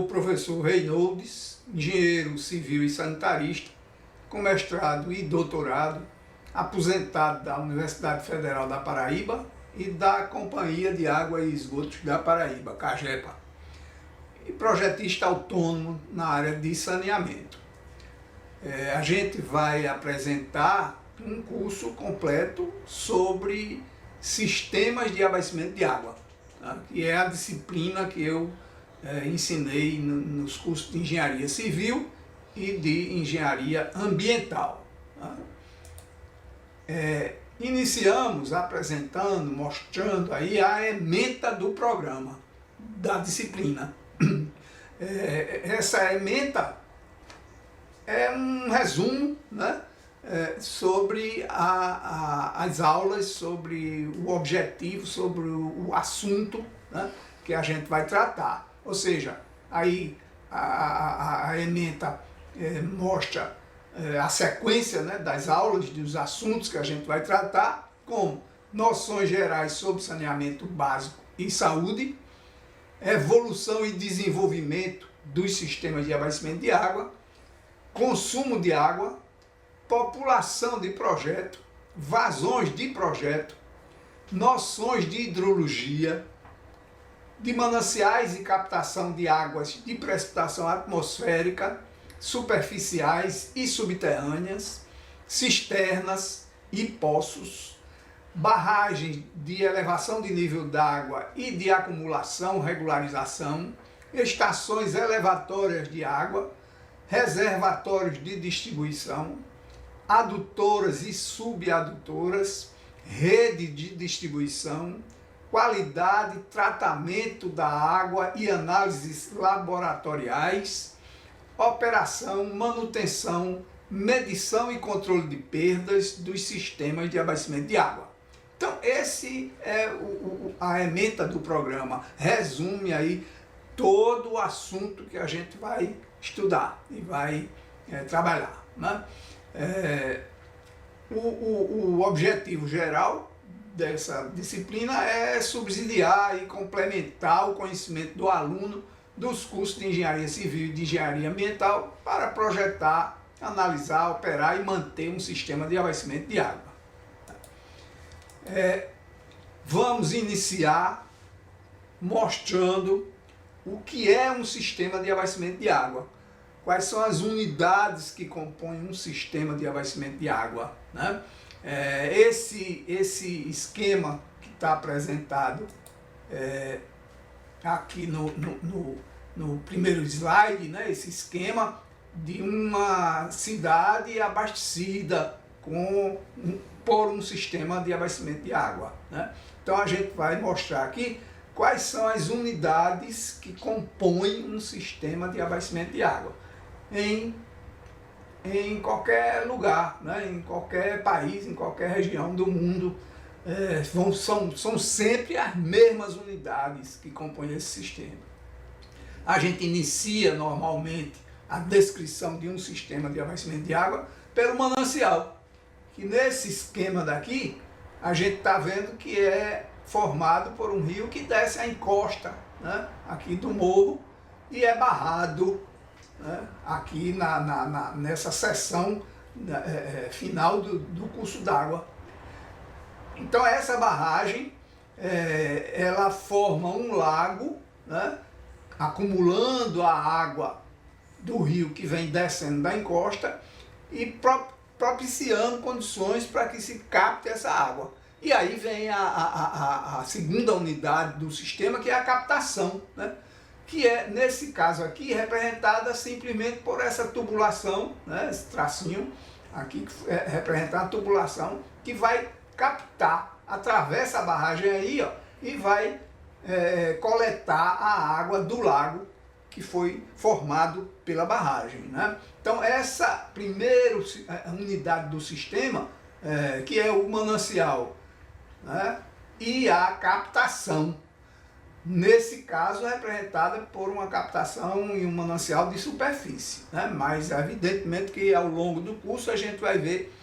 professor Reynolds, engenheiro civil e sanitarista, com mestrado e doutorado, aposentado da Universidade Federal da Paraíba e da Companhia de Água e Esgotos da Paraíba, CAGEPA, e projetista autônomo na área de saneamento. A gente vai apresentar um curso completo sobre sistemas de abastecimento de água, tá? Que é a disciplina que eu ensinei nos cursos de engenharia civil e de engenharia ambiental. Tá? Iniciamos apresentando, mostrando aí a ementa do programa, da disciplina. Essa ementa é um resumo, né, sobre as aulas, sobre o objetivo, sobre o assunto, né, que a gente vai tratar. Ou seja, aí a ementa mostra a sequência, né, das aulas, dos assuntos que a gente vai tratar, como noções gerais sobre saneamento básico e saúde, evolução e desenvolvimento dos sistemas de abastecimento de água, consumo de água, população de projeto, vazões de projeto, noções de hidrologia, de mananciais e captação de águas de precipitação atmosférica, superficiais e subterrâneas, cisternas e poços, barragens de elevação de nível d'água e de acumulação, regularização, estações elevatórias de água, reservatórios de distribuição, adutoras e subadutoras, rede de distribuição, qualidade, tratamento da água e análises laboratoriais, operação, manutenção, medição e controle de perdas dos sistemas de abastecimento de água. Então, esse é a ementa do programa, resume aí todo o assunto que a gente vai estudar e vai trabalhar, né? O objetivo geral dessa disciplina é subsidiar e complementar o conhecimento do aluno dos cursos de engenharia civil e de engenharia ambiental para projetar, analisar, operar e manter um sistema de abastecimento de água. Vamos iniciar mostrando o que é um sistema de abastecimento de água, quais são as unidades que compõem um sistema de abastecimento de água, né? Esse esquema que está apresentado aqui no primeiro slide, né? Esse esquema de uma cidade abastecida por um sistema de abastecimento de água, né? Então a gente vai mostrar aqui quais são as unidades que compõem um sistema de abastecimento de água em qualquer lugar, né? Em qualquer país, em qualquer região do mundo. São sempre as mesmas unidades que compõem esse sistema. A gente inicia normalmente a descrição de um sistema de abastecimento de água pelo manancial, que nesse esquema daqui a gente está vendo que é formado por um rio que desce a encosta, né, aqui do morro e é barrado, né, aqui nessa seção final do curso d'água. Então essa barragem ela forma um lago, né, acumulando a água do rio que vem descendo da encosta e propiciando condições para que se capte essa água. E aí vem a segunda unidade do sistema, que é a captação, né? Que é, nesse caso aqui, representada simplesmente por essa tubulação, né? Esse tracinho aqui, que é representar a tubulação, que vai captar, atravessa a barragem aí, ó, e vai coletar a água do lago que foi formado pela barragem, né? Então essa primeira unidade do sistema, que é o manancial, né, e a captação, nesse caso representada por uma captação e um manancial de superfície, né? Mas evidentemente que ao longo do curso a gente vai ver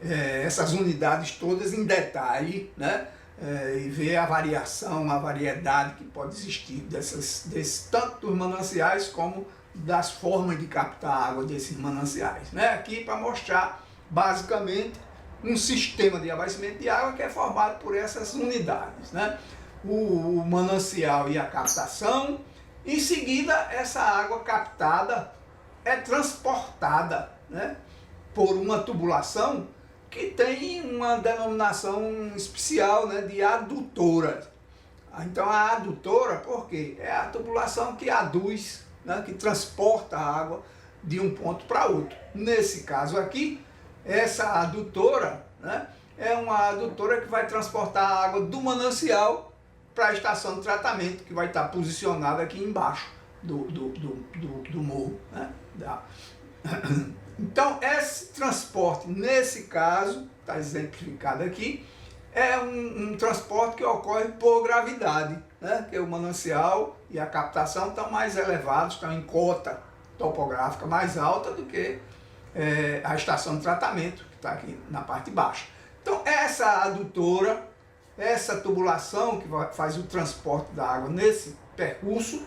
essas unidades todas em detalhe, né? e ver a variação, a variedade que pode existir tanto dos mananciais como das formas de captar água desses mananciais, né? Aqui para mostrar basicamente um sistema de abastecimento de água que é formado por essas unidades, né? O manancial e a captação. Em seguida, essa água captada é transportada, né, por uma tubulação que tem uma denominação especial, né, de adutora. Então a adutora, por quê? É a tubulação que aduz, né, que transporta a água de um ponto para outro. Nesse caso aqui, essa adutora, né, é uma adutora que vai transportar a água do manancial para a estação de tratamento, que vai estar posicionada aqui embaixo do morro, né? Então, esse transporte, nesse caso, está exemplificado aqui, é um transporte que ocorre por gravidade, né? Que o manancial e a captação estão mais elevados, estão em cota topográfica mais alta do que a estação de tratamento, que está aqui na parte baixa. Então, essa adutora, essa tubulação que faz o transporte da água nesse percurso,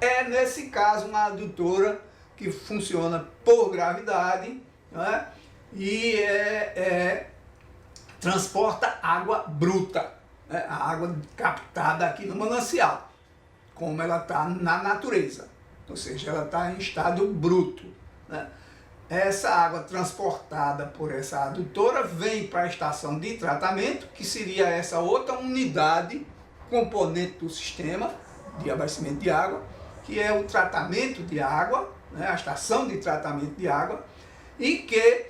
é nesse caso uma adutora que funciona por gravidade, né? E transporta água bruta, né? A água captada aqui no manancial, como ela está na natureza, ou seja, ela está em estado bruto, né? Essa água transportada por essa adutora vem para a estação de tratamento, que seria essa outra unidade, componente do sistema de abastecimento de água, que é o tratamento de água, né, a estação de tratamento de água, e que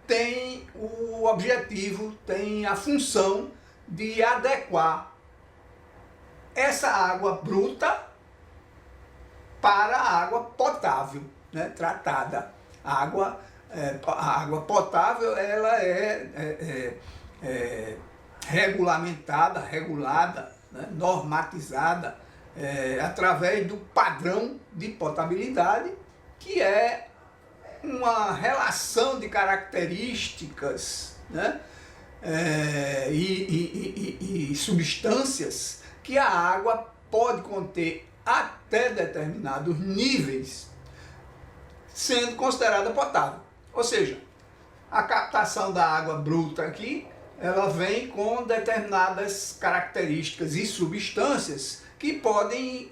tem o objetivo, tem a função de adequar essa água bruta para a água potável, né, tratada. A água potável, ela é regulamentada, regulada, né, normatizada através do padrão de potabilidade, que é uma relação de características, né, e substâncias que a água pode conter até determinados níveis, sendo considerada potável. Ou seja, a captação da água bruta aqui, ela vem com determinadas características e substâncias que podem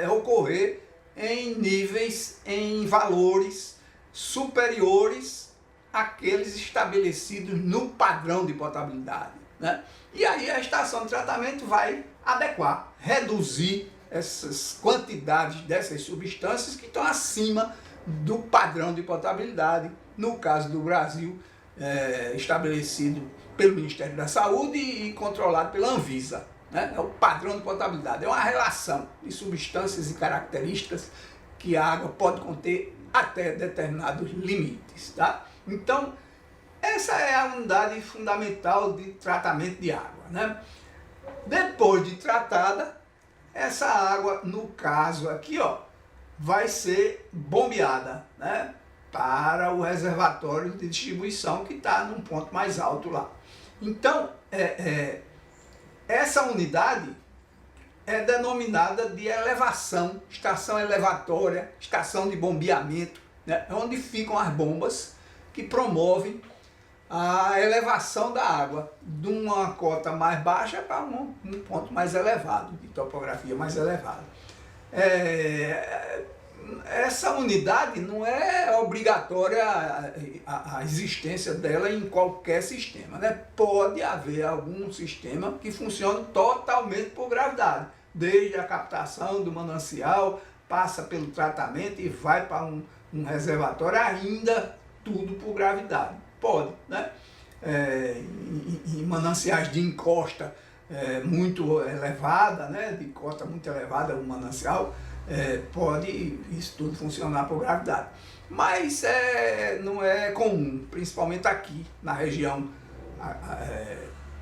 ocorrer em níveis, em valores superiores àqueles estabelecidos no padrão de potabilidade, né? E aí a estação de tratamento vai adequar, reduzir essas quantidades dessas substâncias que estão acima do padrão de potabilidade, no caso do Brasil, estabelecido pelo Ministério da Saúde e controlado pela Anvisa, né? É o padrão de potabilidade, é uma relação de substâncias e características que a água pode conter até determinados limites, tá? Então, essa é a unidade fundamental de tratamento de água, né? Depois de tratada, essa água, no caso aqui, ó, vai ser bombeada, né, para o reservatório de distribuição que está num ponto mais alto lá. Então, essa unidade é denominada de elevação, estação elevatória, estação de bombeamento, né, onde ficam as bombas que promovem a elevação da água de uma cota mais baixa para um ponto mais elevado, de topografia mais elevada. Essa unidade não é obrigatória a existência dela em qualquer sistema, né? Pode haver algum sistema que funcione totalmente por gravidade, desde a captação do manancial, passa pelo tratamento e vai para um reservatório, ainda tudo por gravidade. Pode, né? Em mananciais de encosta muito elevada, né? De cota muito elevada, o manancial, pode isso tudo funcionar por gravidade. Mas não é comum, principalmente aqui na região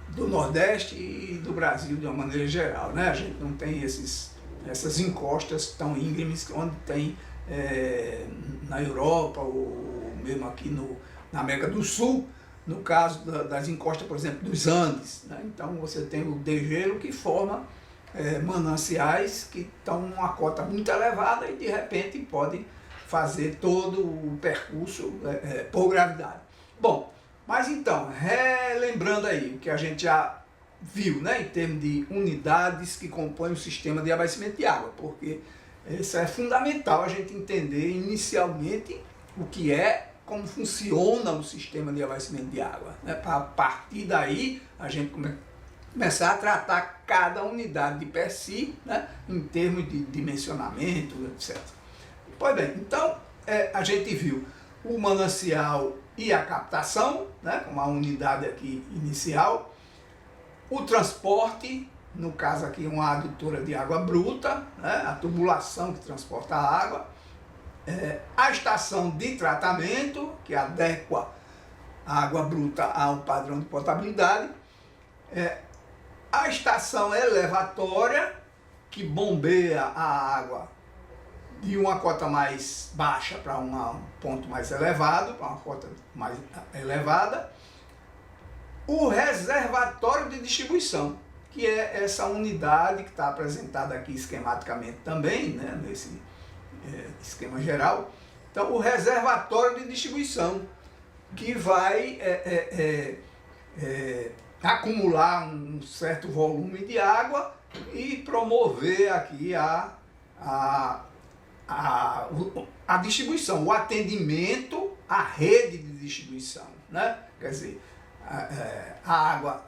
do Nordeste e do Brasil de uma maneira geral, né? A gente não tem essas encostas tão íngremes onde tem na Europa ou mesmo aqui na América do Sul, no caso das encostas, por exemplo, dos Andes, né? Então você tem o degelo que forma mananciais que estão numa cota muito elevada e de repente pode fazer todo o percurso por gravidade. Bom, mas então, relembrando aí o que a gente já viu, né, em termos de unidades que compõem o sistema de abastecimento de água, porque isso é fundamental a gente entender inicialmente o que é, como funciona o sistema de abastecimento de água, né, para a partir daí a gente começar a tratar cada unidade de per si, né, em termos de dimensionamento, etc. Pois bem, então a gente viu o manancial e a captação, né, como a unidade aqui inicial, o transporte, no caso aqui uma adutora de água bruta, né, a tubulação que transporta a água, a estação de tratamento, que adequa a água bruta ao padrão de potabilidade, a estação elevatória, que bombeia a água de uma cota mais baixa para um ponto mais elevado, para uma cota mais elevada, o reservatório de distribuição, que é essa unidade que está apresentada aqui esquematicamente também, né, nesse esquema geral. Então, o reservatório de distribuição, que vai acumular um certo volume de água e promover aqui a distribuição, o atendimento à rede de distribuição, né? Quer dizer, a água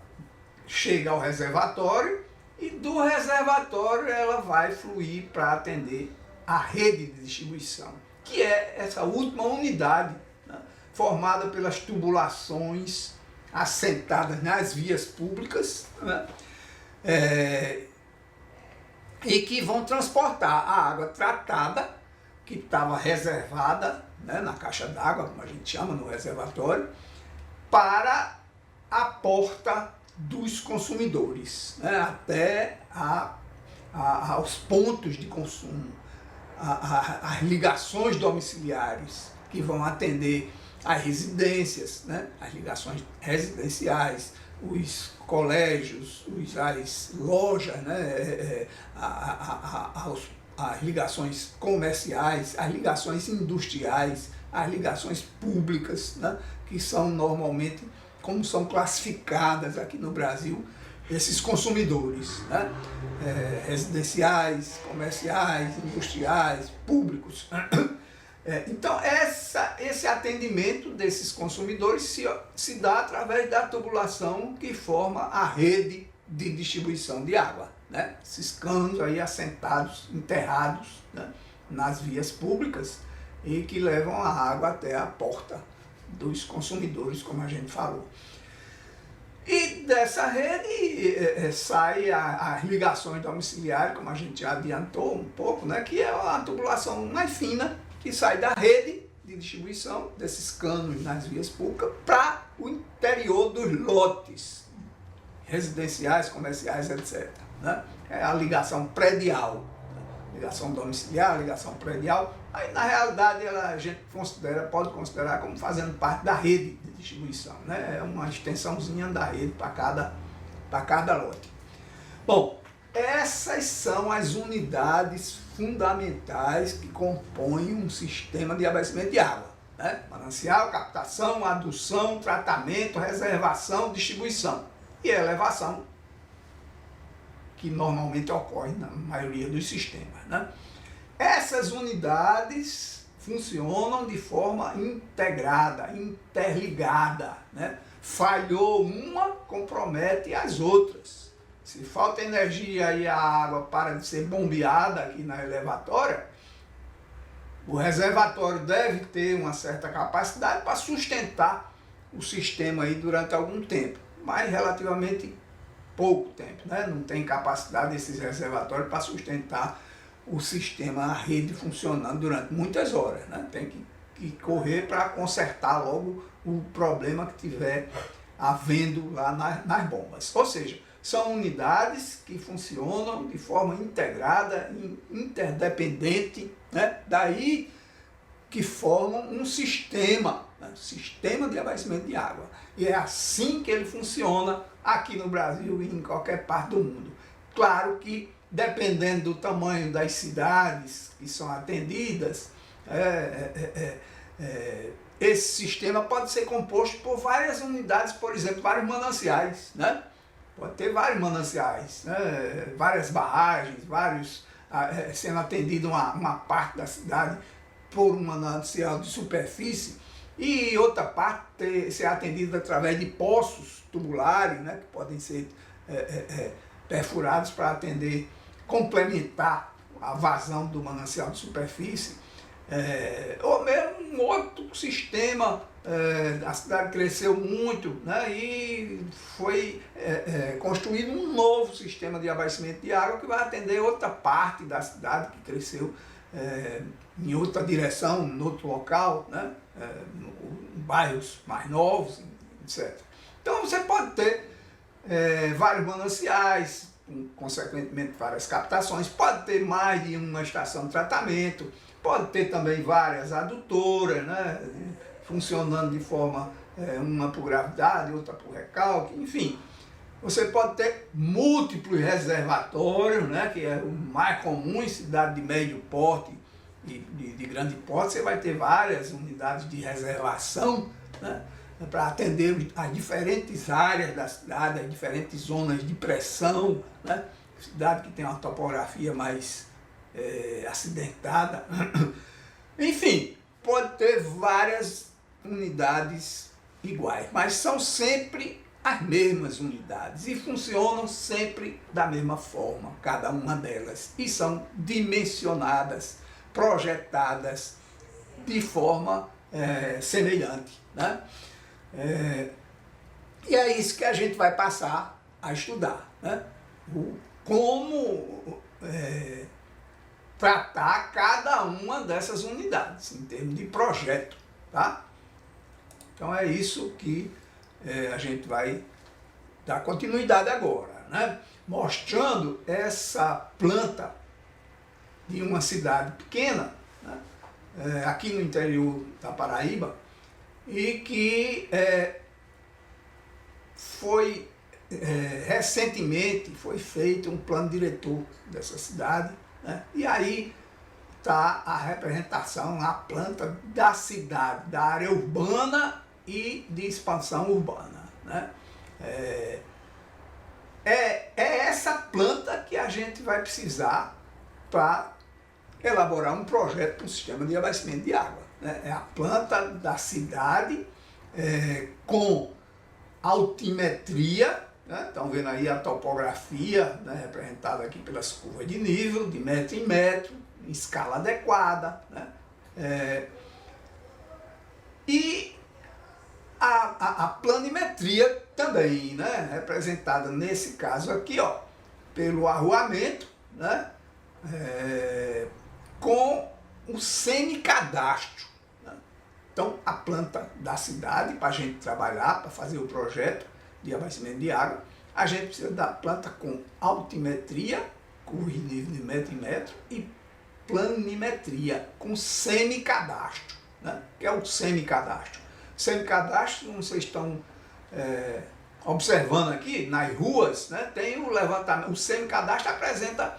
chega ao reservatório e do reservatório ela vai fluir para atender a rede de distribuição, que é essa última unidade, né, formada pelas tubulações assentadas nas vias públicas, né, e que vão transportar a água tratada, que estava reservada, né, na caixa d'água, como a gente chama, no reservatório, para a porta dos consumidores, né, até aos pontos de consumo, as ligações domiciliares que vão atender as residências, né, as ligações residenciais, os colégios, as lojas, né, as ligações comerciais, as ligações industriais, as ligações públicas, né, que são normalmente, como são classificadas aqui no Brasil, esses consumidores, né, residenciais, comerciais, industriais, públicos. Então, esse atendimento desses consumidores se dá através da tubulação que forma a rede de distribuição de água, né? Esses canos aí assentados, enterrados, né, nas vias públicas e que levam a água até a porta dos consumidores, como a gente falou. E dessa rede sai as ligações domiciliares, como a gente já adiantou um pouco, né, que é a tubulação mais fina, que sai da rede de distribuição desses canos nas vias públicas para o interior dos lotes residenciais, comerciais, etc. Né? É a ligação predial, né? Ligação domiciliar, ligação predial. Aí, na realidade, a gente pode considerar como fazendo parte da rede de distribuição, né? É uma extensãozinha da rede para cada lote. Bom, essas são as unidades fundamentais que compõem um sistema de abastecimento de água, né? Manancial, captação, adução, tratamento, reservação, distribuição e elevação, que normalmente ocorre na maioria dos sistemas, né? Essas unidades funcionam de forma integrada, interligada, né? Falhou uma, compromete as outras. Se falta energia e a água para de ser bombeada aqui na elevatória, o reservatório deve ter uma certa capacidade para sustentar o sistema aí durante algum tempo, mas relativamente pouco tempo, né? Não tem capacidade desses reservatórios para sustentar o sistema, a rede funcionando durante muitas horas, né? Tem que correr para consertar logo o problema que tiver havendo lá nas bombas. Ou seja, são unidades que funcionam de forma integrada, interdependente, né? Daí que formam um sistema, né? Sistema de abastecimento de água. E é assim que ele funciona aqui no Brasil e em qualquer parte do mundo. Claro que, dependendo do tamanho das cidades que são atendidas, esse sistema pode ser composto por várias unidades, por exemplo, vários mananciais, né? Pode ter vários mananciais, né? Várias barragens, sendo atendido uma parte da cidade por um manancial de superfície e outra parte ser atendida através de poços tubulares, né? Que podem ser perfurados para atender, complementar a vazão do manancial de superfície. Ou mesmo um outro sistema. A cidade cresceu muito, né, e foi construído um novo sistema de abastecimento de água que vai atender outra parte da cidade que cresceu em outra direção, em outro local, né, em bairros mais novos, etc. Então você pode ter vários mananciais, consequentemente várias captações, pode ter mais de uma estação de tratamento, pode ter também várias adutoras, né, funcionando de forma, uma por gravidade, outra por recalque, enfim. Você pode ter múltiplos reservatórios, né, que é o mais comum em cidade de médio porte e de grande porte. Você vai ter várias unidades de reservação, né, para atender as diferentes áreas da cidade, as diferentes zonas de pressão, né, cidade que tem uma topografia mais acidentada. Enfim, pode ter várias unidades iguais, mas são sempre as mesmas unidades e funcionam sempre da mesma forma, cada uma delas, e são dimensionadas, projetadas de forma semelhante, né? E é isso que a gente vai passar a estudar, né? Como tratar cada uma dessas unidades em termos de projeto, tá? Então é isso que a gente vai dar continuidade agora, né? Mostrando essa planta de uma cidade pequena, né? Aqui no interior da Paraíba, e que recentemente foi feito um plano diretor dessa cidade, né? E aí está a representação, a planta da cidade, da área urbana e de expansão urbana, né? É essa planta que a gente vai precisar para elaborar um projeto para um sistema de abastecimento de água, né? É a planta da cidade com altimetria, né? Estão vendo aí a topografia, né, representada aqui pelas curvas de nível, de metro em metro, em escala adequada, né? E a planimetria também, né, representada nesse caso aqui, ó, pelo arruamento, né, com o semicadastro, né? Então, a planta da cidade, para a gente trabalhar, para fazer o projeto de abastecimento de água, a gente precisa da planta com altimetria, curva de nível de metro em metro, e planimetria, com semicadastro, né? Que é o semicadastro. Semicadastro, como vocês estão observando aqui, nas ruas, né, tem o levantamento. O semicadastro apresenta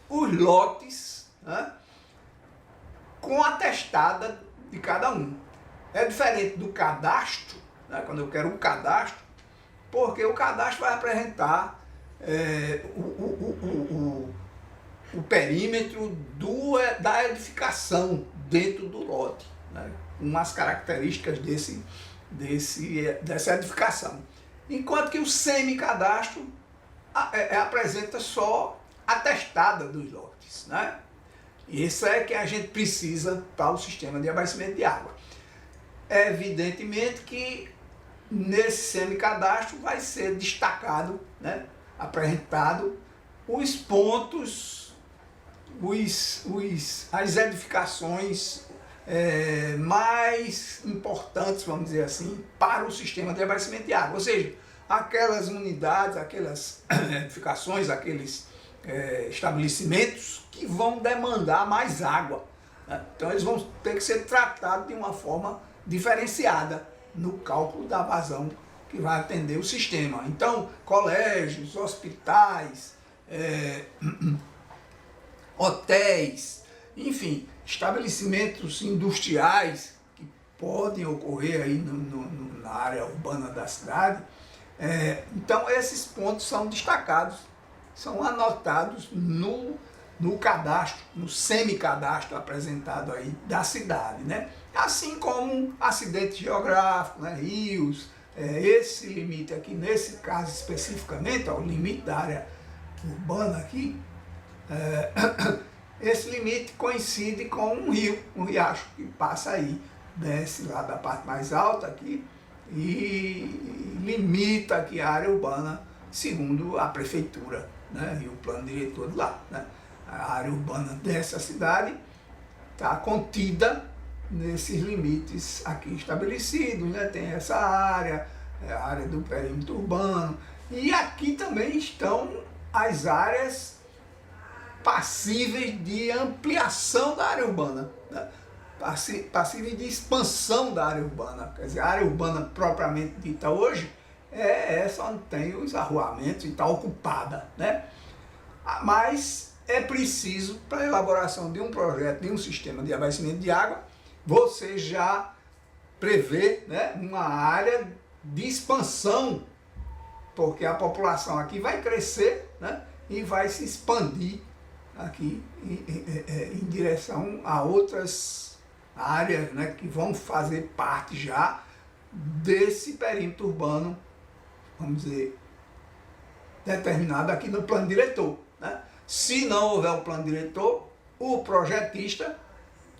os lotes, né, com a testada de cada um. É diferente do cadastro, né, quando eu quero um cadastro, porque o cadastro vai apresentar o perímetro da edificação dentro do lote, né, com as características dessa edificação. Enquanto que o semicadastro apresenta só a testada dos lotes, né? E isso é que a gente precisa para o sistema de abastecimento de água. Evidentemente que nesse semicadastro vai ser destacado, né, apresentado os pontos, as edificações mais importantes, vamos dizer assim, para o sistema de abastecimento de água. Ou seja, aquelas unidades, aquelas edificações, aqueles estabelecimentos que vão demandar mais água, né? Então eles vão ter que ser tratados de uma forma diferenciada no cálculo da vazão que vai atender o sistema. Então, colégios, hospitais, hotéis, enfim, estabelecimentos industriais que podem ocorrer aí na área urbana da cidade. Então, esses pontos são destacados, são anotados no cadastro, no semicadastro apresentado aí da cidade, né? Assim como acidentes geográficos, né? Rios, esse limite aqui, nesse caso especificamente, ó, o limite da área urbana aqui, esse limite coincide com um rio, um riacho que passa aí, desce lá da parte mais alta aqui e limita aqui a área urbana segundo a prefeitura, né? E o plano diretor de lá, né? A área urbana dessa cidade está contida nesses limites aqui estabelecidos, né? Tem essa área, a área do perímetro urbano, e aqui também estão as áreas passíveis de ampliação da área urbana, né? Passíveis de expansão da área urbana. Quer dizer, a área urbana propriamente dita hoje é essa onde tem os arruamentos e está ocupada, né? Mas é preciso, para a elaboração de um projeto, de um sistema de abastecimento de água, você já prevê, né, uma área de expansão, porque a população aqui vai crescer, né, e vai se expandir aqui em direção a outras áreas, né, que vão fazer parte já desse perímetro urbano, vamos dizer, determinado aqui no plano diretor, né? Se não houver um plano diretor, o projetista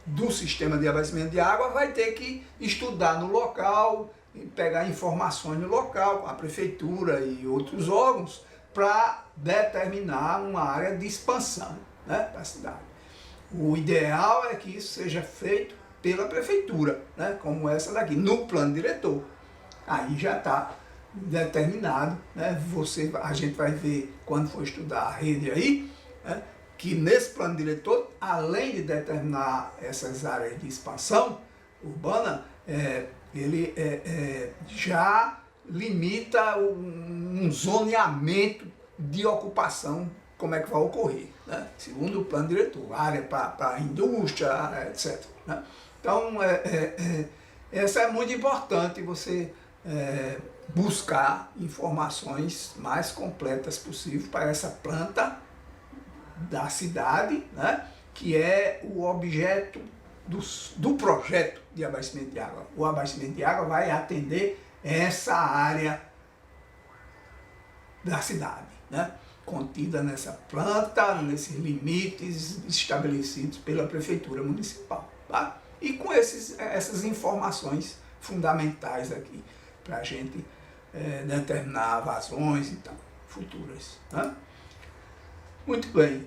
do sistema de abastecimento de água vai ter que estudar no local, pegar informações no local, com a prefeitura e outros órgãos, para determinar uma área de expansão, né, da cidade. O ideal é que isso seja feito pela prefeitura, né, como essa daqui, no plano diretor. Aí já está determinado, né? A gente vai ver quando for estudar a rede aí, né, que nesse plano diretor, além de determinar essas áreas de expansão urbana, ele já limita um zoneamento de ocupação, como é que vai ocorrer, né? Segundo o plano diretor, área para indústria, etc, né? Então, essa é muito importante, você buscar informações mais completas possível para essa planta da cidade, né, que é o objeto do projeto de abastecimento de água. O abastecimento de água vai atender essa área da cidade, né, contida nessa planta, nesses limites estabelecidos pela prefeitura municipal, tá? E com essas informações fundamentais aqui, para a gente determinar vazões e tal, futuras, né? Muito bem.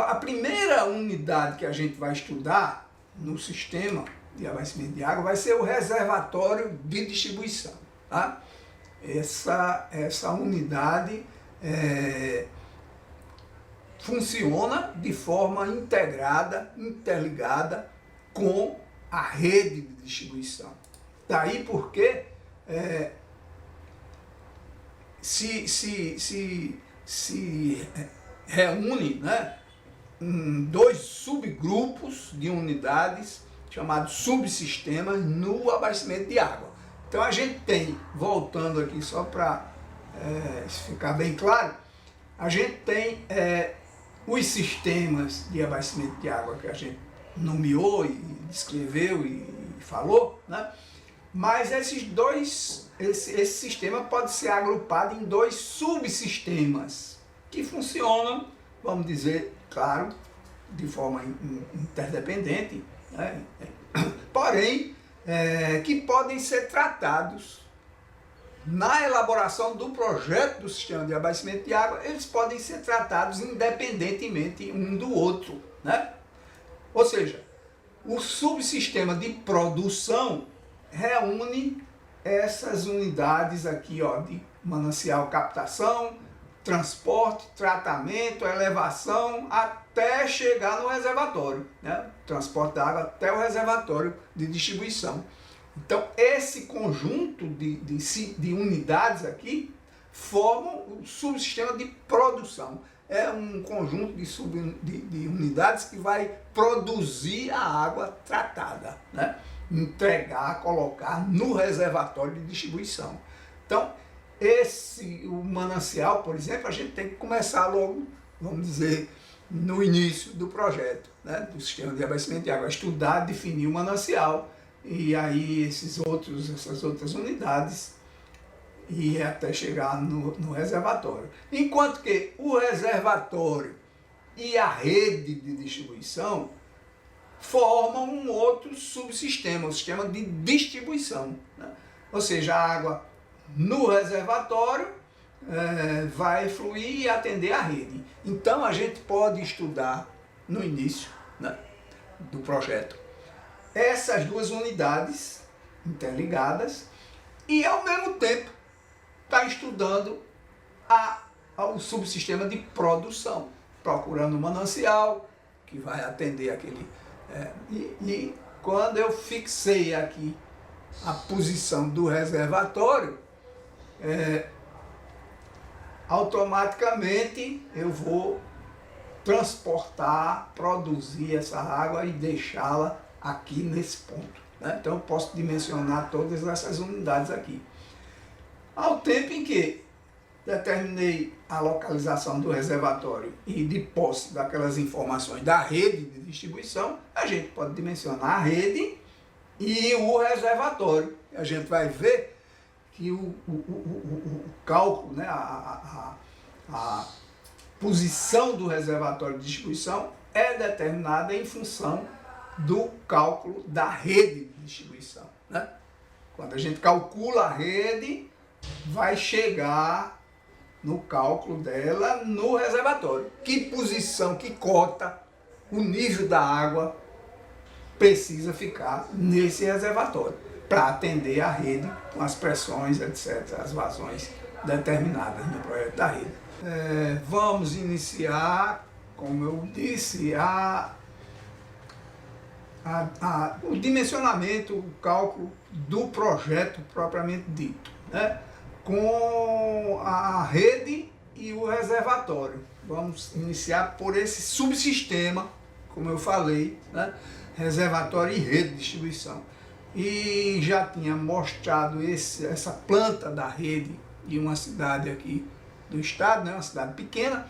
A primeira unidade que a gente vai estudar no sistema de abastecimento de água vai ser o reservatório de distribuição, tá? Essa unidade funciona de forma integrada, interligada com a rede de distribuição. Daí porque se reúne, né, dois subgrupos de unidades chamados subsistemas no abastecimento de água. Então a gente tem, voltando aqui só para ficar bem claro, a gente tem os sistemas de abastecimento de água que a gente nomeou e descreveu e falou, né? Mas esse sistema pode ser agrupado em dois subsistemas que funcionam, vamos dizer, claro, de forma interdependente, né? Porém, que podem ser tratados na elaboração do projeto do sistema de abastecimento de água, eles podem ser tratados independentemente um do outro, né? Ou seja, o subsistema de produção reúne essas unidades aqui, ó, de manancial captação, transporte, tratamento, elevação, até chegar no reservatório, né? Transporte da água até o reservatório de distribuição. Então, esse conjunto de unidades aqui formam o subsistema de produção. É um conjunto de unidades que vai produzir a água tratada, né? Entregar, colocar no reservatório de distribuição. Então, o manancial, por exemplo, a gente tem que começar logo, vamos dizer, no início do projeto, né, do sistema de abastecimento de água, estudar, definir o manancial, e aí essas outras unidades, e até chegar no reservatório. Enquanto que o reservatório e a rede de distribuição formam um outro subsistema, o sistema de distribuição, né? Ou seja, a água no reservatório vai fluir e atender a rede. Então a gente pode estudar no início, né, do projeto essas duas unidades interligadas e ao mesmo tempo está estudando o subsistema de produção, procurando um manancial que vai atender aquele... E quando eu fixei aqui a posição do reservatório, automaticamente eu vou transportar, produzir essa água e deixá-la aqui nesse ponto, né? Então eu posso dimensionar todas essas unidades aqui. Ao tempo em que determinei a localização do reservatório e de posse daquelas informações da rede de distribuição, a gente pode dimensionar a rede e o reservatório. A gente vai ver que o cálculo, né, a posição do reservatório de distribuição é determinada em função do cálculo da rede de distribuição, né? Quando a gente calcula a rede, vai chegar no cálculo dela no reservatório. Que posição, que cota, o nível da água precisa ficar nesse reservatório para atender a rede com as pressões, etc., as vazões determinadas no projeto da rede. Vamos iniciar, como eu disse, o dimensionamento, o cálculo do projeto propriamente dito, né, com a rede e o reservatório. Vamos iniciar por esse subsistema, como eu falei, né, reservatório e rede de distribuição. E já tinha mostrado essa planta da rede de uma cidade aqui do estado, né, uma cidade pequena,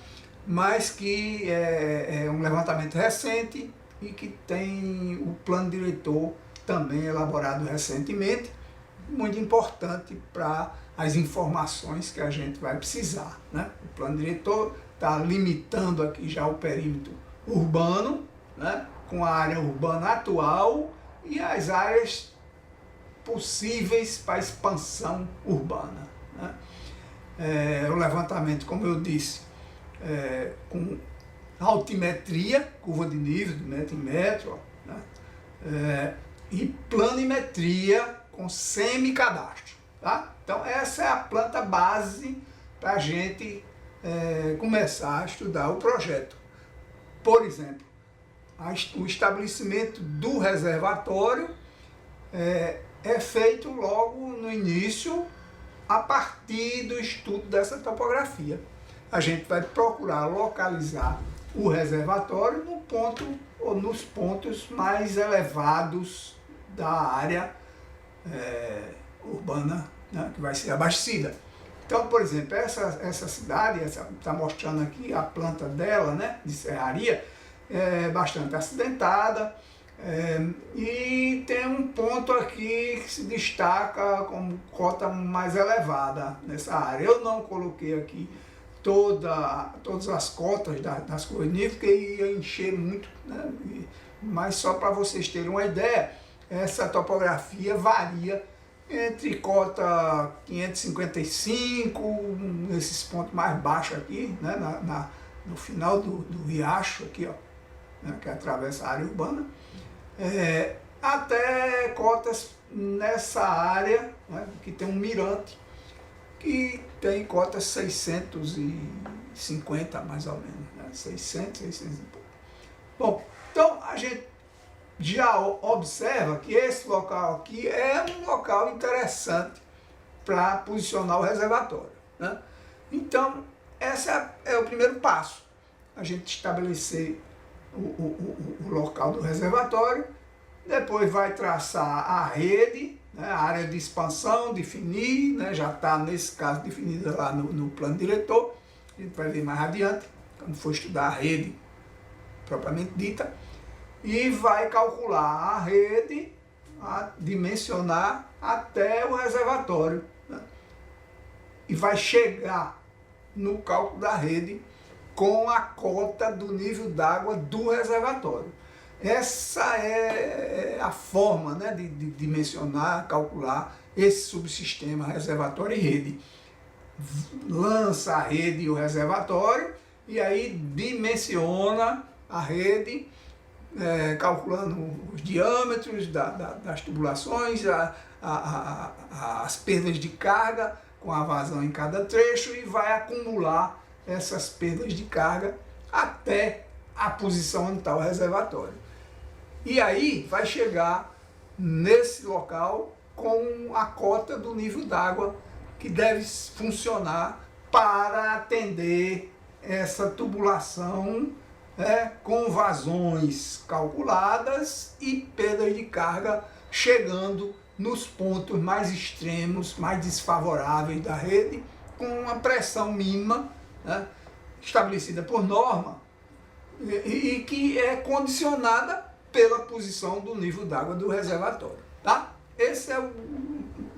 mas que é um levantamento recente e que tem o plano diretor também elaborado recentemente, muito importante para as informações que a gente vai precisar, né? O plano diretor está limitando aqui já o perímetro urbano, né, com a área urbana atual e as áreas possíveis para expansão urbana, né? O levantamento, como eu disse, com altimetria, curva de nível de metro em metro, né? E planimetria com semicadastro, tá? Então essa é a planta base para a gente começar a estudar o projeto. Por exemplo, o estabelecimento do reservatório é feito logo no início a partir do estudo dessa topografia. A gente vai procurar localizar o reservatório no ponto ou nos pontos mais elevados da área urbana, né, que vai ser abastecida. Então, por exemplo, essa cidade, está mostrando aqui a planta dela, né, de serraria, é bastante acidentada, e tem um ponto aqui que se destaca como cota mais elevada nessa área. Eu não coloquei aqui todas as cotas das coordenadas, porque ia encher muito, né? Mas só para vocês terem uma ideia, essa topografia varia entre cota 555, nesses pontos mais baixos aqui, né? No final do riacho aqui, ó, né? Que atravessa a área urbana, até cotas nessa área, né? Que tem um mirante, que tem cota 650 mais ou menos, né? 600 e pouco. Bom, então a gente já observa que esse local aqui é um local interessante para posicionar o reservatório, né? Então, esse é o primeiro passo, a gente estabelecer o local do reservatório, depois vai traçar a rede, né, a área de expansão, definir, né, já está nesse caso definida lá no plano diretor, a gente vai ver mais adiante, quando for estudar a rede propriamente dita, e vai calcular a rede, dimensionar até o reservatório, né, e vai chegar no cálculo da rede com a cota do nível d'água do reservatório. Essa é a forma, né, de dimensionar, calcular esse subsistema reservatório e rede. Lança a rede e o reservatório e aí dimensiona a rede, calculando os diâmetros das tubulações, as perdas de carga com a vazão em cada trecho e vai acumular essas perdas de carga até a posição onde está o reservatório. E aí vai chegar nesse local com a cota do nível d'água que deve funcionar para atender essa tubulação, com vazões calculadas e perdas de carga chegando nos pontos mais extremos, mais desfavoráveis da rede, com uma pressão mínima, né, estabelecida por norma e que é condicionada pela posição do nível d'água do reservatório. Tá? Esse é o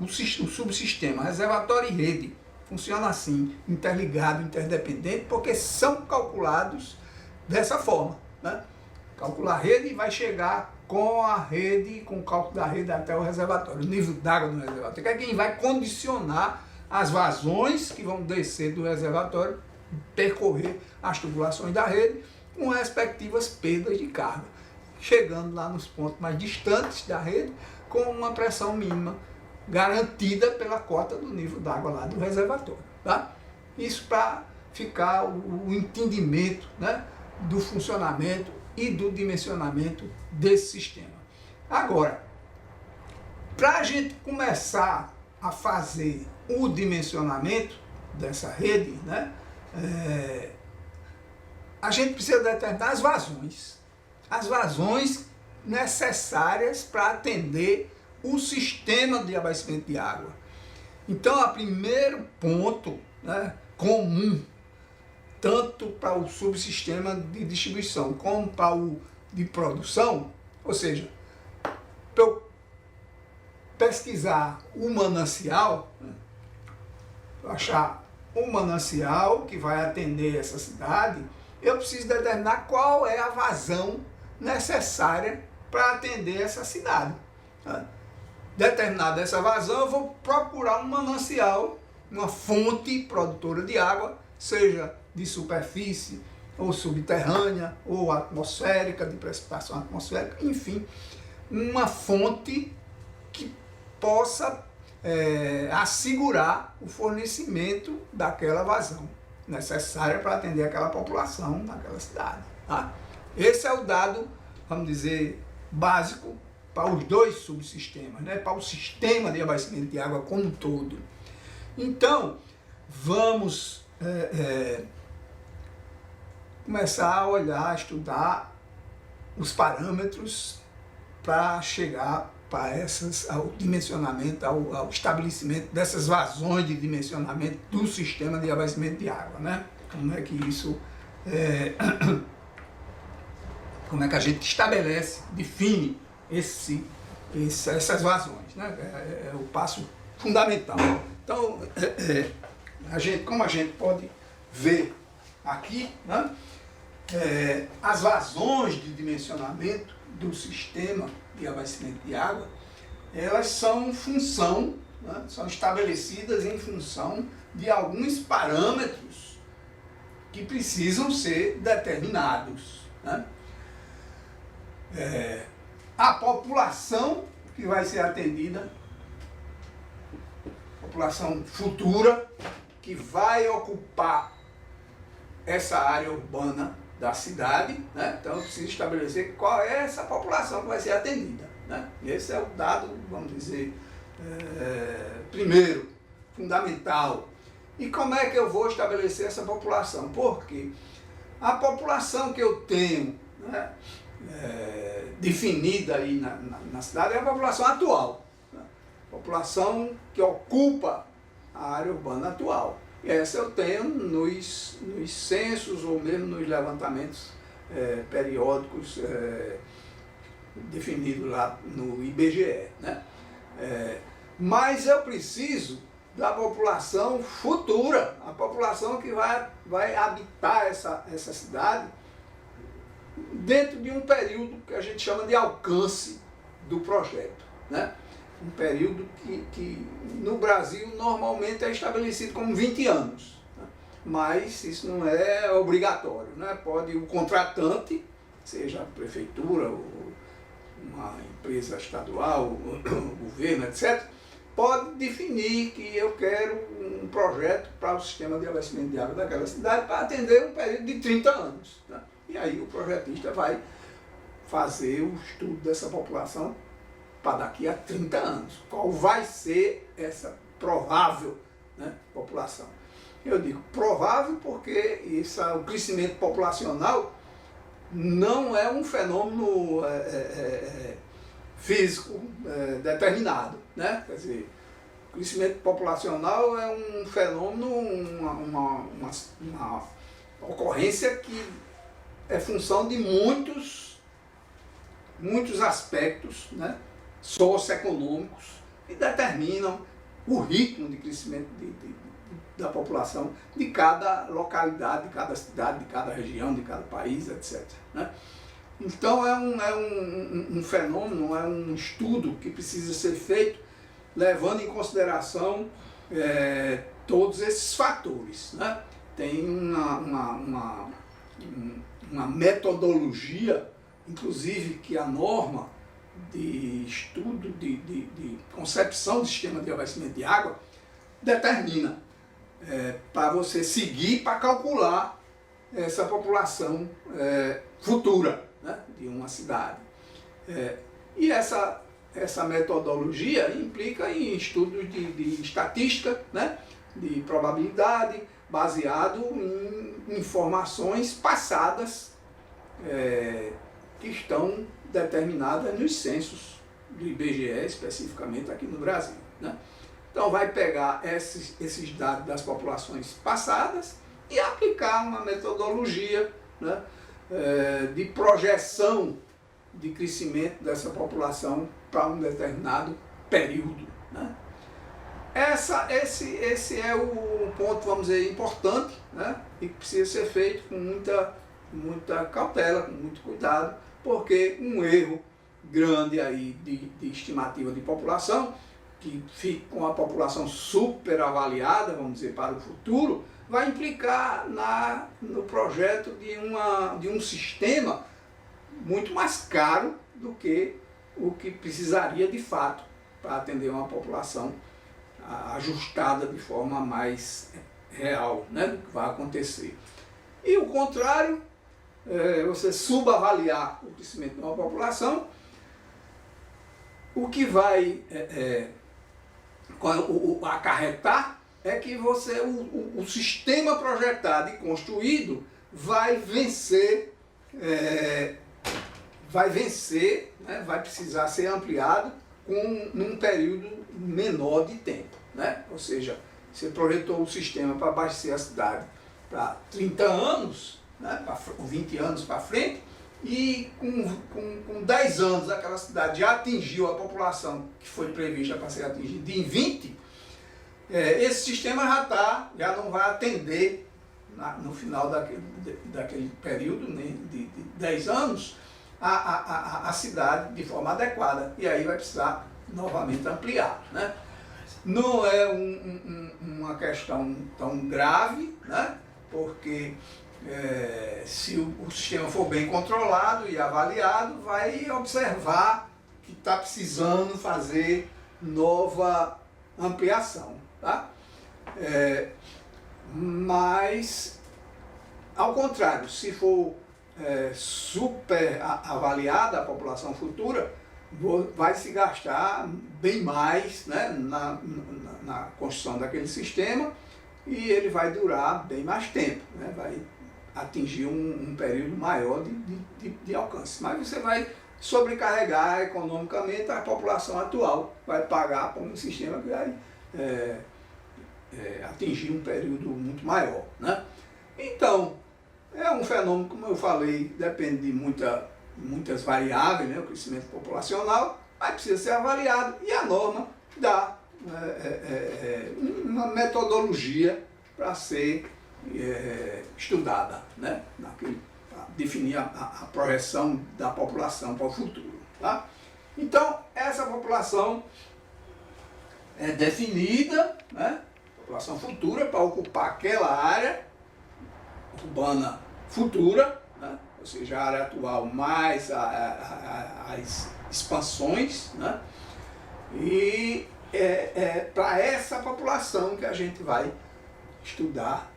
subsistema, reservatório e rede. Funciona assim, interligado, interdependente, porque são calculados dessa forma, né? Calcular a rede e vai chegar com a rede, com o cálculo da rede até o reservatório, o nível d'água do reservatório, que é quem vai condicionar as vazões que vão descer do reservatório, percorrer as tubulações da rede, com respectivas perdas de carga, chegando lá nos pontos mais distantes da rede, com uma pressão mínima, garantida pela cota do nível d'água lá do reservatório. Tá? Isso para ficar o entendimento, né, do funcionamento e do dimensionamento desse sistema. Agora, para a gente começar a fazer o dimensionamento dessa rede, né, a gente precisa determinar as vazões necessárias para atender o sistema de abastecimento de água. Então, o primeiro ponto, né, comum, tanto para o subsistema de distribuição como para o de produção, ou seja, para eu pesquisar o manancial, né, achar um manancial que vai atender essa cidade, eu preciso determinar qual é a vazão necessária para atender essa cidade. Né? Determinada essa vazão, eu vou procurar um manancial, uma fonte produtora de água, seja de superfície, ou subterrânea, ou atmosférica, de precipitação atmosférica, enfim, uma fonte que possa assegurar o fornecimento daquela vazão necessária para atender aquela população naquela cidade. Tá? Esse é o dado, vamos dizer, básico para os dois subsistemas, né? Para o sistema de abastecimento de água como um todo. Então, vamos começar a olhar, a estudar os parâmetros para chegar para ao dimensionamento, ao estabelecimento dessas vazões de dimensionamento do sistema de abastecimento de água, né? Como é que isso como é que a gente estabelece, define essas vazões, né? É o passo fundamental. Então, como a gente pode ver aqui, né? As vazões de dimensionamento do sistema de abastecimento de água, elas são função, né? São estabelecidas em função de alguns parâmetros que precisam ser determinados, né? A população que vai ser atendida, população futura que vai ocupar essa área urbana da cidade, né? Então eu preciso estabelecer qual é essa população que vai ser atendida, né? Esse é o dado, vamos dizer, primeiro, fundamental. E como é que eu vou estabelecer essa população? Porque a população que eu tenho, né, definida aí na cidade é a população atual, né? População que ocupa a área urbana atual. E essa eu tenho nos censos ou mesmo nos levantamentos periódicos definidos lá no IBGE, né? Mas eu preciso da população futura, a população que vai habitar essa cidade dentro de um período que a gente chama de alcance do projeto, né? Um período que no Brasil normalmente é estabelecido como 20 anos, né? Mas isso não é obrigatório, né? Pode o contratante, seja a prefeitura, ou uma empresa estadual, o governo, etc., pode definir que eu quero um projeto para o sistema de abastecimento de água daquela cidade para atender um período de 30 anos, né? E aí o projetista vai fazer o estudo dessa população para daqui a 30 anos. Qual vai ser essa provável, né, população? Eu digo provável porque o crescimento populacional não é um fenômeno físico determinado, né? Quer dizer, o crescimento populacional é um fenômeno, uma ocorrência que é função de muitos aspectos, né, socioeconômicos que determinam o ritmo de crescimento da população de cada localidade, de cada cidade, de cada região, de cada país, etc., né? Então é um fenômeno, é um estudo que precisa ser feito levando em consideração todos esses fatores, né? Tem uma metodologia, inclusive, que a norma de estudo, de concepção do sistema de abastecimento de água determina para você seguir para calcular essa população futura, né, de uma cidade. E essa metodologia implica em estudos de estatística, né, de probabilidade, baseado em informações passadas que estão determinadas nos censos do IBGE, especificamente aqui no Brasil, né? Então vai pegar esses dados das populações passadas e aplicar uma metodologia, né, de projeção de crescimento dessa população para um determinado período, né? Esse é o ponto, vamos dizer, importante, né, e que precisa ser feito com muita cautela, com muito cuidado, porque um erro grande aí de estimativa de população, que fica com a população superavaliada, vamos dizer, para o futuro, vai implicar no projeto de um sistema muito mais caro do que o que precisaria de fato para atender uma população ajustada de forma mais real, né, do que vai acontecer. E o contrário, você subavaliar o crescimento de uma população, o que vai acarretar é que o sistema projetado e construído vai vencer, né, vai precisar ser ampliado num período menor de tempo, né? Ou seja, você projetou o sistema para abastecer a cidade para 30 anos, né, 20 anos para frente, e com 10 anos aquela cidade já atingiu a população que foi prevista para ser atingida em 20, esse sistema já não vai atender no final daquele período, né, de 10 anos, a cidade de forma adequada, e aí vai precisar novamente ampliar, né? Não é uma questão tão grave, né? Porque se o sistema for bem controlado e avaliado, vai observar que está precisando fazer nova ampliação. tá? Mas, ao contrário, se for super avaliada a população futura, vai se gastar bem mais, né, na construção daquele sistema, e ele vai durar bem mais tempo, né, vai atingir um período maior de alcance. Mas você vai sobrecarregar economicamente a população atual, vai pagar por um sistema que vai atingir um período muito maior, né? Então, é um fenômeno, como eu falei, depende de muitas variáveis, né, o crescimento populacional, mas precisa ser avaliado, e a norma dá uma metodologia para ser estudada, né, para definir a projeção da população para o futuro. Tá? Então, essa população é definida, né, população futura, para ocupar aquela área urbana futura, né? Ou seja, a área atual mais as expansões, né? E para essa população que a gente vai estudar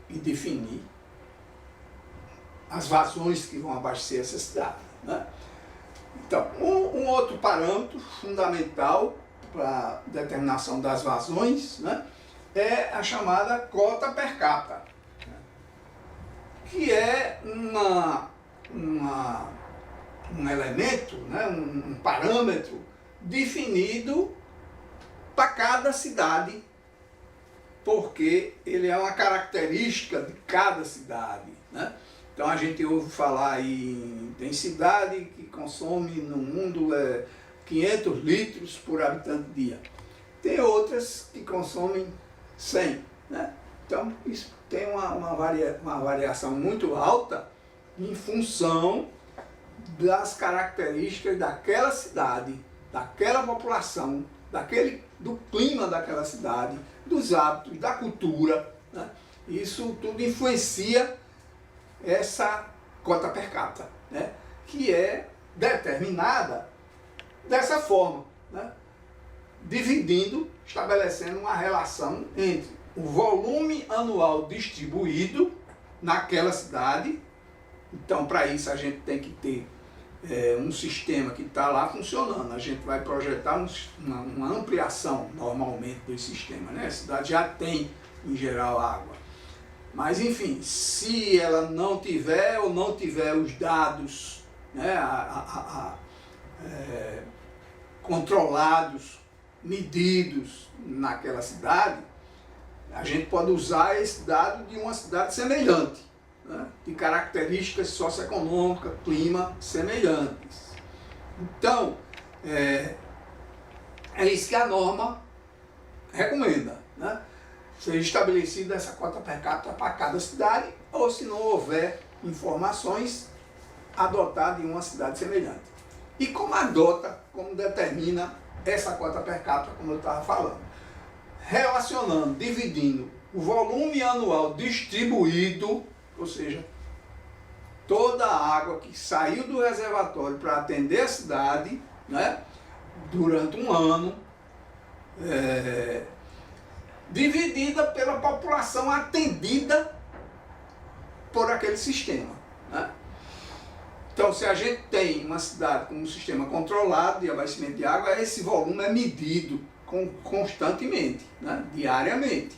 e definir as vazões que vão abastecer essa cidade, né? Então, um outro parâmetro fundamental para a determinação das vazões, né, é a chamada cota per capita, que é um elemento, né, um parâmetro definido para cada cidade, porque ele é uma característica de cada cidade, né? Então a gente ouve falar em tem cidade que consome no mundo 500 litros por habitante dia. Tem outras que consomem 100, né? Então isso tem uma variação muito alta em função das características daquela cidade, daquela população, do clima daquela cidade, dos hábitos, da cultura, né? Isso tudo influencia essa cota per capita, né? Que é determinada dessa forma, né? Dividindo, estabelecendo uma relação entre o volume anual distribuído naquela cidade. Então, para isso, a gente tem que ter um sistema que está lá funcionando. A gente vai projetar uma ampliação, normalmente, do sistema, né? A cidade já tem, em geral, água. Mas, enfim, se ela não tiver ou não tiver os dados, né, controlados, medidos naquela cidade, a gente pode usar esse dado de uma cidade semelhante, né, de características socioeconômicas, clima semelhantes. Então, é isso que a norma recomenda, né? Seja estabelecida essa cota per capita para cada cidade, ou se não houver informações, adotar de uma cidade semelhante. E como determina essa cota per capita, como eu estava falando? Relacionando, dividindo o volume anual distribuído, ou seja, toda a água que saiu do reservatório para atender a cidade, né, durante um ano, dividida pela população atendida por aquele sistema, né? Então, se a gente tem uma cidade com um sistema controlado de abastecimento de água, esse volume é medido constantemente, né? Diariamente.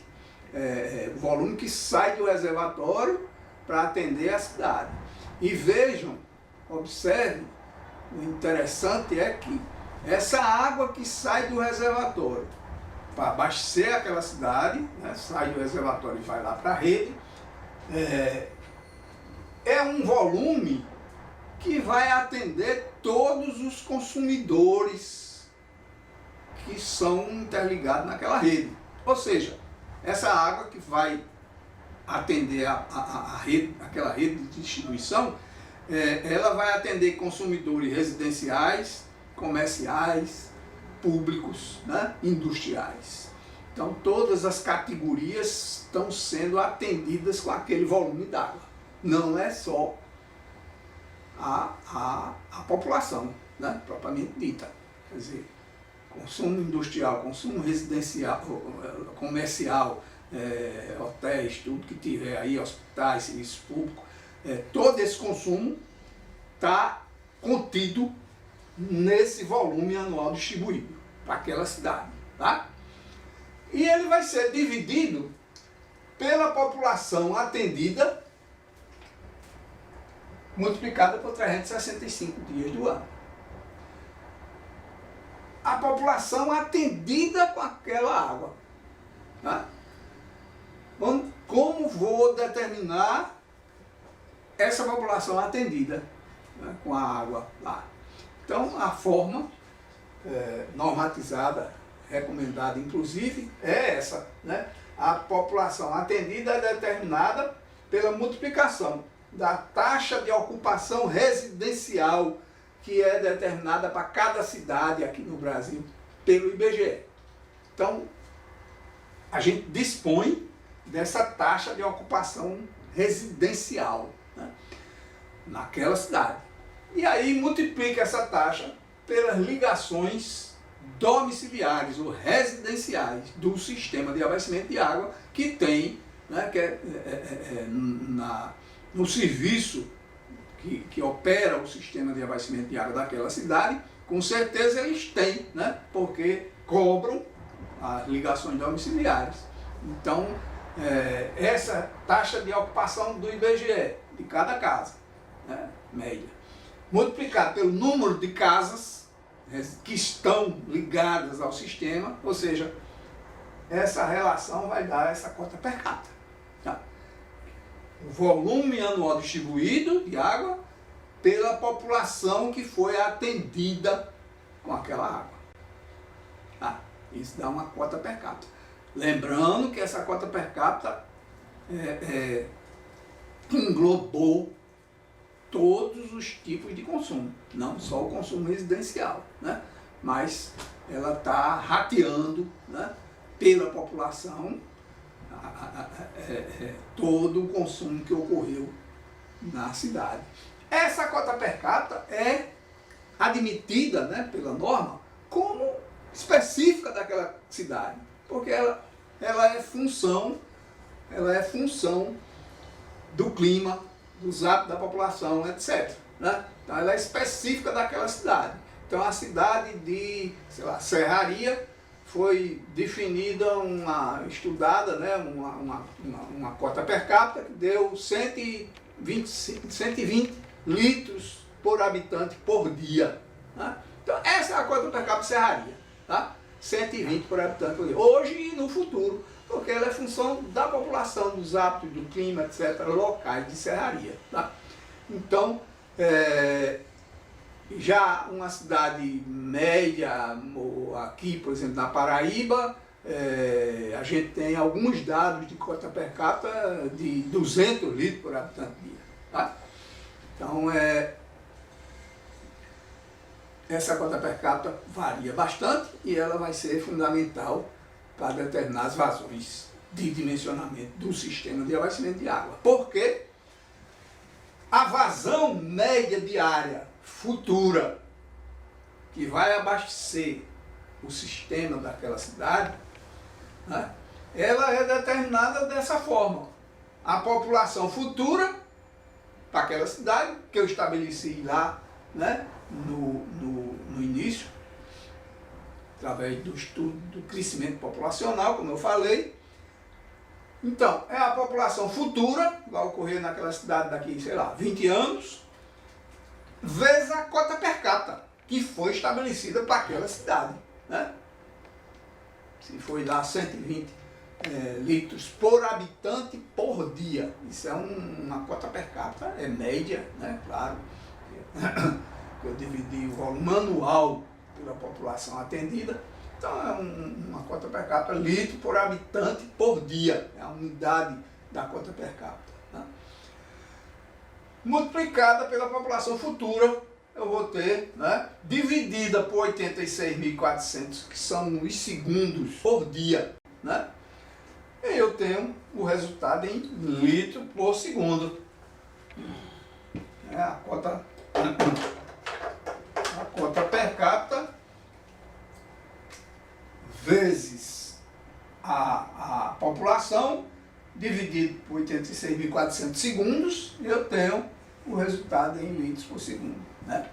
O volume que sai do reservatório para atender a cidade. E vejam, observem, o interessante é que essa água que sai do reservatório para abastecer aquela cidade, né, sai do reservatório e vai lá para a rede, é um volume que vai atender todos os consumidores que são interligados naquela rede. Ou seja, essa água que vai atender a rede, aquela rede de distribuição, ela vai atender consumidores residenciais, comerciais, públicos, né, industriais. Então todas as categorias estão sendo atendidas com aquele volume d'água. Não é só a população, né, propriamente dita. Quer dizer, consumo industrial, consumo residencial, comercial, hotéis, tudo que tiver aí, hospitais, serviços públicos, todo esse consumo está contido nesse volume anual distribuído para aquela cidade, tá? E ele vai ser dividido pela população atendida, multiplicada por 365 dias do ano. A população atendida com aquela água. Tá? Como vou determinar essa população atendida, né, com a água lá? Então, a forma normatizada, recomendada inclusive, é essa, né? A população atendida é determinada pela multiplicação da taxa de ocupação residencial, que é determinada para cada cidade aqui no Brasil pelo IBGE. Então, a gente dispõe dessa taxa de ocupação residencial, né, naquela cidade. E aí multiplica essa taxa pelas ligações domiciliares ou residenciais do sistema de abastecimento de água que tem, né, que no serviço que opera o sistema de abastecimento de água daquela cidade. Com certeza eles têm, né, porque cobram as ligações domiciliares. Então, essa taxa de ocupação do IBGE, de cada casa, né, média, multiplicada pelo número de casas que estão ligadas ao sistema, ou seja, essa relação vai dar essa cota per capita. Tá? O volume anual distribuído de água pela população que foi atendida com aquela água. Tá? Isso dá uma cota per capita. Lembrando que essa cota per capita englobou todos os tipos de consumo, não só o consumo residencial, né? Mas ela está rateando, né, pela população todo o consumo que ocorreu na cidade. Essa cota per capita é admitida, né, pela norma como específica daquela cidade, porque ela é função do clima, dos hábitos da população, etc. Né? Então ela é específica daquela cidade. Então a cidade de, sei lá, Serraria foi definida, estudada, né, uma cota per capita que deu 120 litros por habitante por dia. Né? Então essa é a cota per capita de Serraria. Tá? 120 por habitante por dia. Hoje e no futuro, porque ela é função da população, dos hábitos, do clima, etc., locais de Serraria. Tá? Então, já uma cidade média, aqui, por exemplo, na Paraíba, a gente tem alguns dados de cota per capita de 200 litros por habitante dia. Tá? Então, essa cota per capita varia bastante e ela vai ser fundamental para determinar as vazões de dimensionamento do sistema de abastecimento de água. Porque a vazão média diária futura que vai abastecer o sistema daquela cidade, né, ela é determinada dessa forma. A população futura para aquela cidade, que eu estabeleci lá, né, no início, através do estudo do crescimento populacional, como eu falei. Então, é a população futura, vai ocorrer naquela cidade daqui, sei lá, 20 anos, vezes a cota per capita, que foi estabelecida para aquela cidade. Né? Se foi lá 120 litros por habitante por dia. Isso é uma cota per capita, é média, né? Claro. Eu dividi o volume anual pela população atendida, então é uma cota per capita, litro por habitante por dia, é a unidade da cota per capita. Né? Multiplicada pela população futura, eu vou ter, né, dividida por 86.400, que são os segundos por dia, né? E eu tenho o resultado em litro por segundo. A cota per capita vezes a população, dividido por 86.400 segundos, e eu tenho o resultado em litros por segundo, né?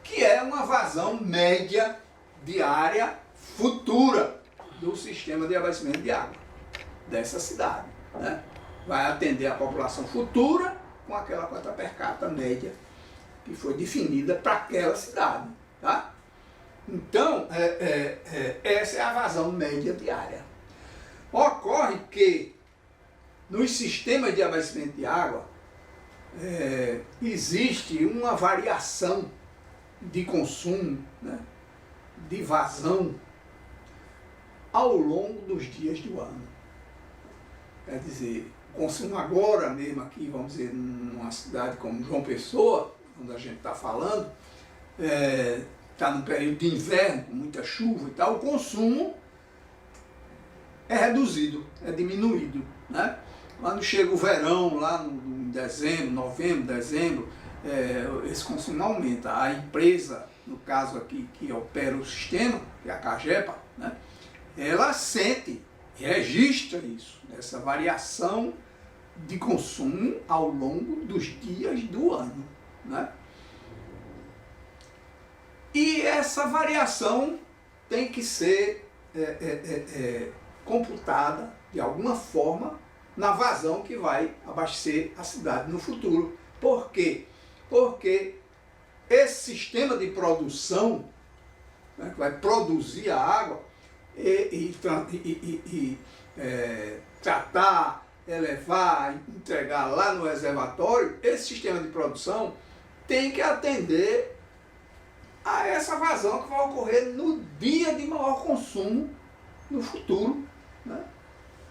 Que é uma vazão média diária futura do sistema de abastecimento de água dessa cidade, né? Vai atender a população futura com aquela cota per capita média que foi definida para aquela cidade, tá? Então, essa é a vazão média diária. Ocorre que nos sistemas de abastecimento de água existe uma variação de consumo, né, de vazão ao longo dos dias do ano. Quer dizer, o consumo agora mesmo aqui, vamos dizer, numa cidade como João Pessoa, onde a gente está falando, está no período de inverno, com muita chuva e tal, o consumo é reduzido, é diminuído, né? Quando chega o verão, lá em dezembro, novembro, dezembro, esse consumo aumenta. A empresa, no caso aqui, que opera o sistema, que é a Cagepa, né, ela sente, registra isso, essa variação de consumo ao longo dos dias do ano, né? E essa variação tem que ser computada de alguma forma na vazão que vai abastecer a cidade no futuro. Por quê? Porque esse sistema de produção, né, que vai produzir a água tratar, elevar, entregar lá no reservatório, esse sistema de produção tem que atender a essa vazão que vai ocorrer no dia de maior consumo no futuro, né,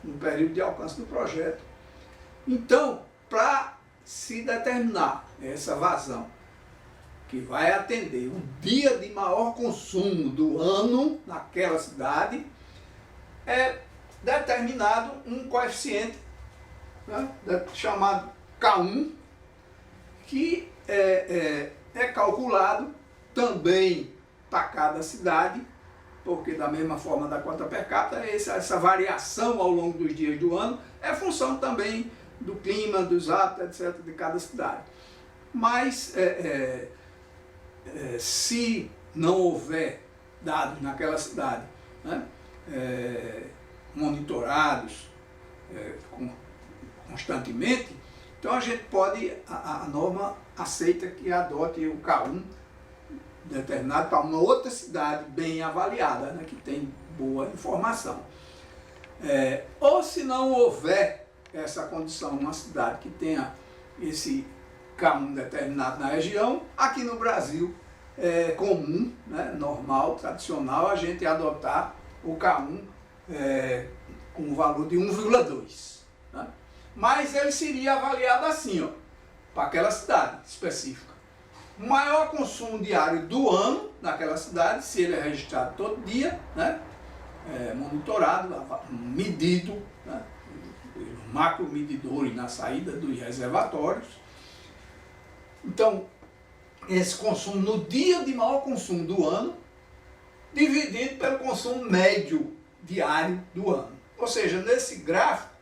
no período de alcance do projeto. Então, para se determinar essa vazão que vai atender o dia de maior consumo do ano naquela cidade, é determinado um coeficiente, né, chamado K1, que é calculado também para cada cidade, porque da mesma forma da cota per capita, essa variação ao longo dos dias do ano é função também do clima, dos hábitos, etc., de cada cidade. Mas se não houver dados naquela cidade, né, monitorados constantemente, então a gente pode, a norma aceita que adote o K1 determinado para uma outra cidade bem avaliada, né, que tem boa informação. Ou se não houver essa condição, uma cidade que tenha esse K1 determinado na região, aqui no Brasil é comum, né, normal, tradicional, a gente adotar o K1 com um valor de 1,2. Né? Mas ele seria avaliado assim, para aquela cidade específica. O maior consumo diário do ano naquela cidade, se ele é registrado todo dia, né, monitorado, medido, né, macro medidores na saída dos reservatórios. Então, esse consumo no dia de maior consumo do ano, dividido pelo consumo médio diário do ano. Ou seja, nesse gráfico,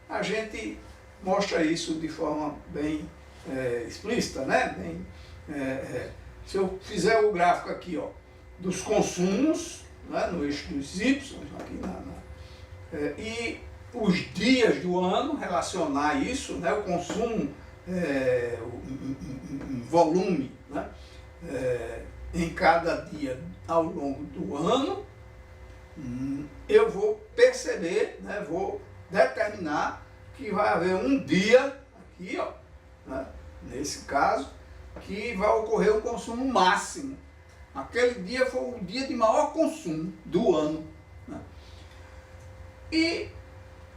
a gente mostra isso de forma bem explícita, né? Se eu fizer o gráfico aqui, dos consumos, né, no eixo dos Y, aqui e os dias do ano, relacionar isso, né, o consumo em volume, né, em cada dia ao longo do ano, eu vou perceber, né, vou determinar que vai haver um dia aqui, né, nesse caso, que vai ocorrer o consumo máximo. Aquele dia foi o dia de maior consumo do ano. Né? E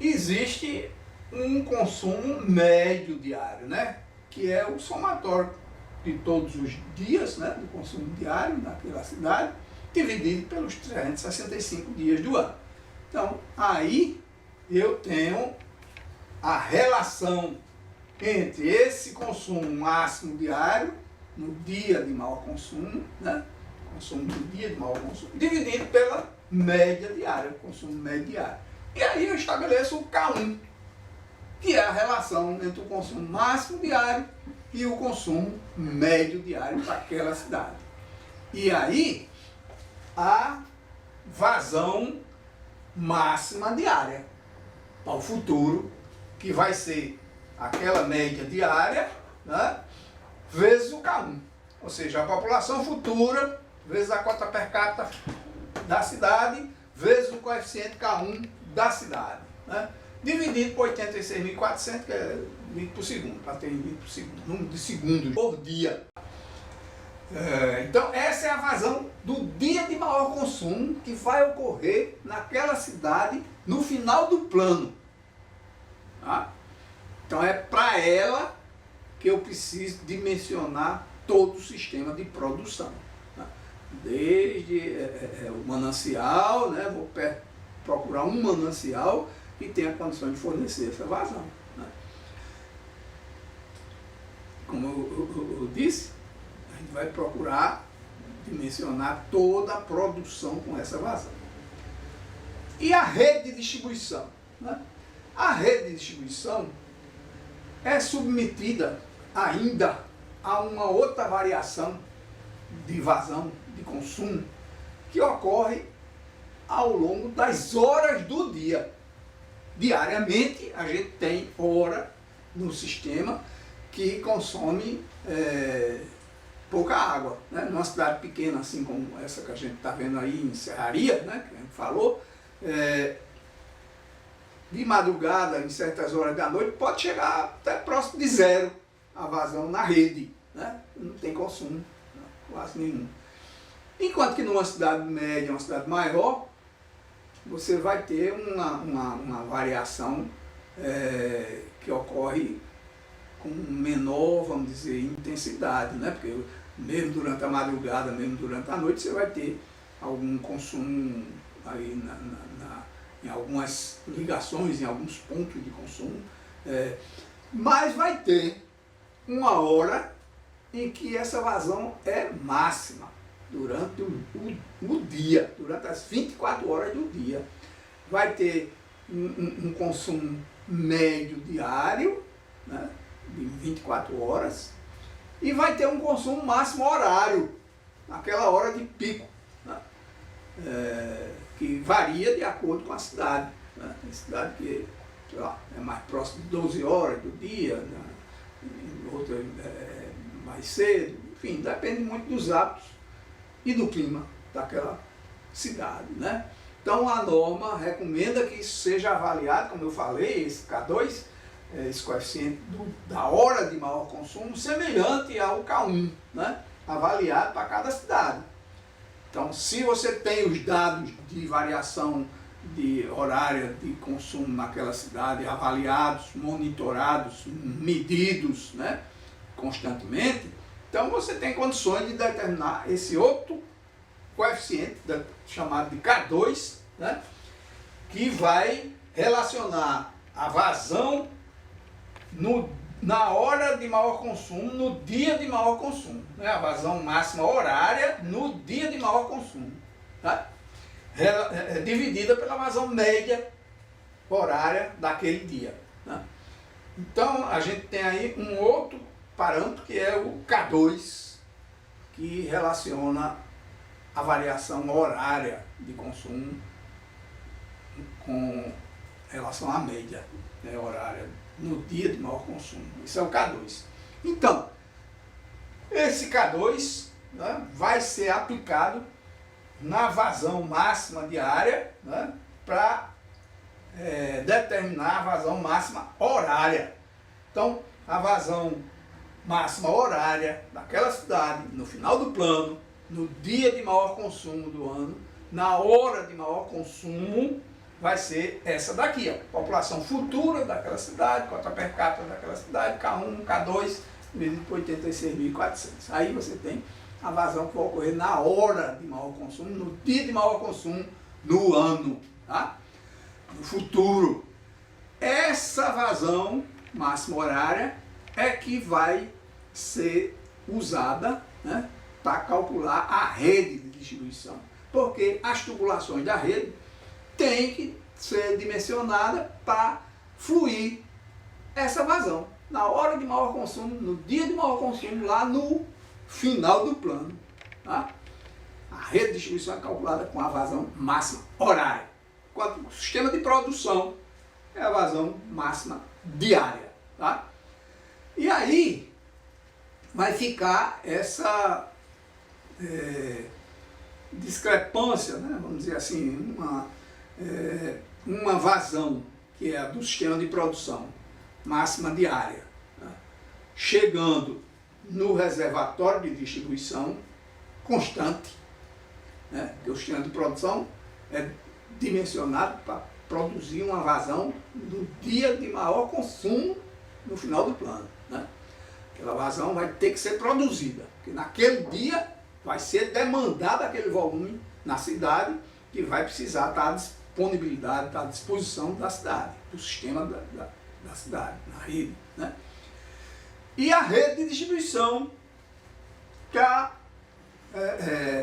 existe um consumo médio diário, né? Que é o somatório de todos os dias, né, do consumo diário naquela cidade, dividido pelos 365 dias do ano. Então, aí eu tenho a relação entre esse consumo máximo diário, no dia de maior consumo, né, consumo do dia de maior consumo, dividido média diária, o consumo médio diário. E aí eu estabeleço o K1, que é a relação entre o consumo máximo diário e o consumo médio diário para aquela cidade. E aí, a vazão máxima diária para o futuro, que vai ser aquela média diária, né, vezes o K1. Ou seja, a população futura vezes a cota per capita da cidade vezes o coeficiente K1 da cidade, né, dividido por 86.400, que é litro por segundo, para ter litro por segundo, número de segundos por dia. Então essa é a vazão do dia de maior consumo que vai ocorrer naquela cidade no final do plano. Tá? Então é para ela que eu preciso dimensionar todo o sistema de produção. Tá? Desde o manancial, né? Vou procurar um manancial que tenha condição de fornecer essa vazão. Né? Como eu disse, a gente vai procurar dimensionar toda a produção com essa vazão. E a rede de distribuição? Né? A rede de distribuição é submetida ainda a uma outra variação de vazão, de consumo, que ocorre ao longo das horas do dia. Diariamente a gente tem hora no sistema que consome pouca água. Né? Numa cidade pequena, assim como essa que a gente está vendo aí em Serraria, né, que a gente falou, de madrugada, em certas horas da noite, pode chegar até próximo de zero a vazão na rede. Né? Não tem consumo, quase nenhum. Enquanto que numa cidade média, uma cidade maior, você vai ter uma variação que ocorre com menor, vamos dizer, intensidade, né? Porque mesmo durante a madrugada, mesmo durante a noite, você vai ter algum consumo aí em algumas ligações, em alguns pontos de consumo, mas vai ter uma hora em que essa vazão é máxima durante o dia, durante as 24 horas do dia. Vai ter um consumo médio diário, né, de 24 horas, e vai ter um consumo máximo horário, naquela hora de pico, né, que varia de acordo com a cidade. Né? Tem cidade que, sei lá, é mais próximo de 12 horas do dia, né? Outra mais cedo, enfim, depende muito dos hábitos e do clima daquela cidade. Né? Então a norma recomenda que isso seja avaliado, como eu falei, esse K2, esse coeficiente da hora de maior consumo, semelhante ao K1, né? Avaliado para cada cidade. Então, se você tem os dados de variação de horária de consumo naquela cidade avaliados, monitorados, medidos, né, constantemente, então você tem condições de determinar esse outro coeficiente, chamado de K2, né, que vai relacionar a vazão na hora de maior consumo, no dia de maior consumo, né? A vazão máxima horária no dia de maior consumo, tá? Dividida pela vazão média horária daquele dia. Né? Então a gente tem aí um outro parâmetro que é o K2, que relaciona a variação horária de consumo com relação à média, né, horária no dia de maior consumo. Isso é o K2. Então, esse K2, né, vai ser aplicado na vazão máxima diária, né, para determinar a vazão máxima horária. Então, a vazão máxima horária daquela cidade, no final do plano, no dia de maior consumo do ano, na hora de maior consumo, vai ser essa daqui, ó, população futura daquela cidade, cota per capita daquela cidade, K1, K2, dividido por 86.400. Aí você tem a vazão que vai ocorrer na hora de maior consumo, no dia de maior consumo, no ano, tá? No futuro. Essa vazão máxima horária é que vai ser usada, né, para calcular a rede de distribuição. Porque as tubulações da rede têm que ser dimensionadas para fluir essa vazão. Na hora de maior consumo, no dia de maior consumo, lá no final do plano. Tá? A rede de distribuição é calculada com a vazão máxima horária. Enquanto o sistema de produção é a vazão máxima diária. Tá? E aí vai ficar essa discrepância, né? Vamos dizer assim, uma vazão que é a do sistema de produção máxima diária, né? Chegando no reservatório de distribuição constante, né? Porque o sistema de produção é dimensionado para produzir uma vazão no dia de maior consumo no final do plano, né? Aquela vazão vai ter que ser produzida, porque naquele dia vai ser demandado aquele volume na cidade que vai precisar estar à disponibilidade, estar à disposição da cidade, do sistema da cidade, na rede, né? E a rede de distribuição está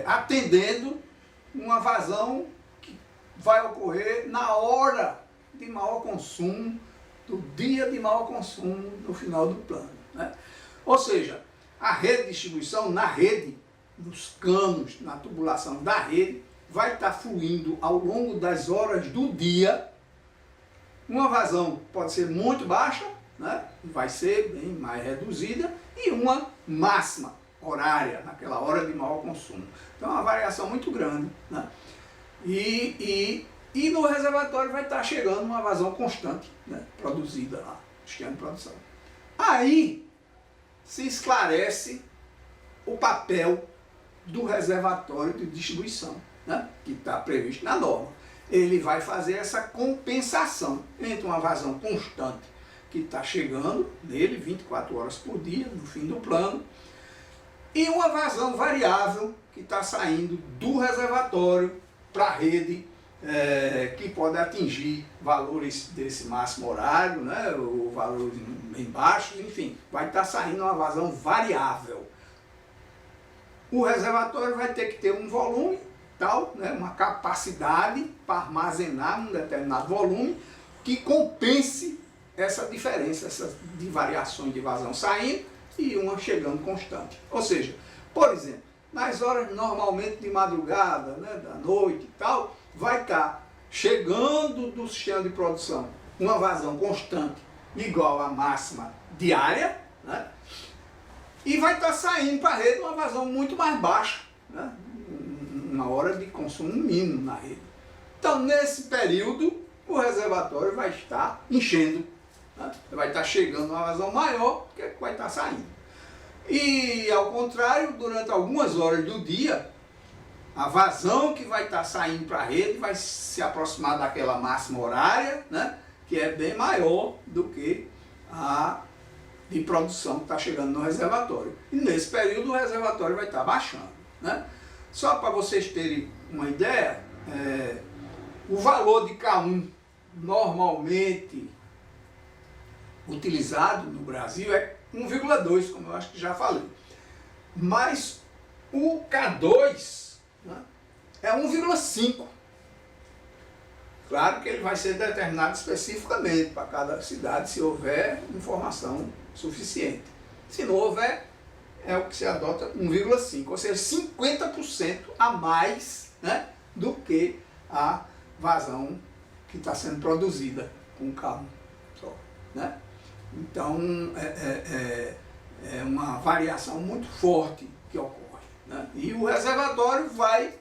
atendendo uma vazão que vai ocorrer na hora de maior consumo, do dia de maior consumo no final do plano, né? Ou seja, a rede de distribuição na rede, nos canos, na tubulação da rede, vai estar fluindo ao longo das horas do dia. Uma vazão pode ser muito baixa, né? Vai ser bem mais reduzida, e uma máxima horária, naquela hora de maior consumo. Então é uma variação muito grande, né? E no reservatório vai estar chegando uma vazão constante, né? Produzida lá, no sistema de produção. Aí se esclarece o papel do reservatório de distribuição, né? Que está previsto na norma. Ele vai fazer essa compensação entre uma vazão constante que está chegando nele 24 horas por dia, no fim do plano, e uma vazão variável que está saindo do reservatório para a rede, que pode atingir valores desse máximo horário, né, ou valores bem baixos, enfim, vai estar saindo uma vazão variável. O reservatório vai ter que ter um volume tal, né, uma capacidade para armazenar um determinado volume que compense essa diferença, essas variações de vazão saindo e uma chegando constante. Ou seja, por exemplo, nas horas normalmente de madrugada, né, da noite e tal, vai estar chegando do sistema de produção uma vazão constante igual à máxima diária, né, e vai estar saindo para a rede uma vazão muito mais baixa, né, uma hora de consumo mínimo na rede. Então, nesse período, o reservatório vai estar enchendo, né? Vai estar chegando uma vazão maior que vai estar saindo. E, ao contrário, durante algumas horas do dia, a vazão que vai estar saindo para a rede vai se aproximar daquela máxima horária, né? Que é bem maior do que a de produção que está chegando no reservatório. E, nesse período, o reservatório vai estar baixando, né? Só para vocês terem uma ideia, o valor de K1 normalmente utilizado no Brasil é 1,2, como eu acho que já falei. Mas o K2, né, é 1,5. Claro que ele vai ser determinado especificamente para cada cidade, se houver informação suficiente. Se não houver, é o que se adota 1,5, ou seja, 50% a mais, né, do que a vazão que está sendo produzida com o K1 só, né? Então, é uma variação muito forte que ocorre, né? E o reservatório vai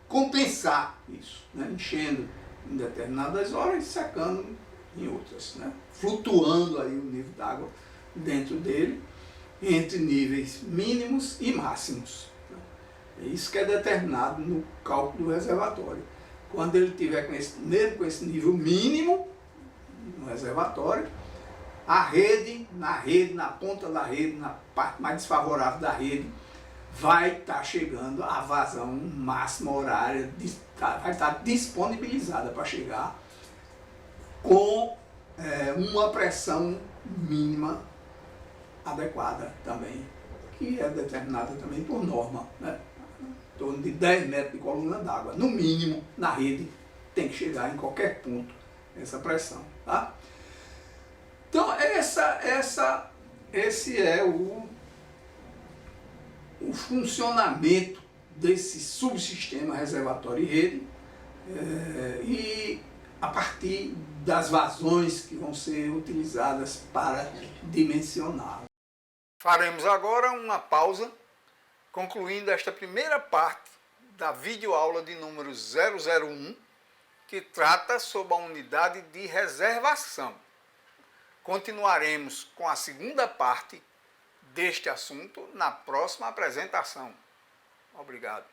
compensar isso, né? Enchendo em determinadas horas e secando em outras, né? Flutuando aí o nível d'água dentro dele, entre níveis mínimos e máximos. É isso que é determinado no cálculo do reservatório. Quando ele tiver mesmo com esse nível mínimo no reservatório, a rede, na ponta da rede, na parte mais desfavorável da rede, vai estar chegando a vazão máxima horária, vai estar disponibilizada para chegar com uma pressão mínima adequada também, que é determinada também por norma, né? em torno de 10 metros de coluna d'água, no mínimo, na rede, tem que chegar em qualquer ponto essa pressão, tá? Então, esse é o funcionamento desse subsistema reservatório e rede, e a partir das vazões que vão ser utilizadas para dimensioná-lo. Faremos agora uma pausa, concluindo esta primeira parte da videoaula de número 001, que trata sobre a unidade de reservação. Continuaremos com a segunda parte deste assunto na próxima apresentação. Obrigado.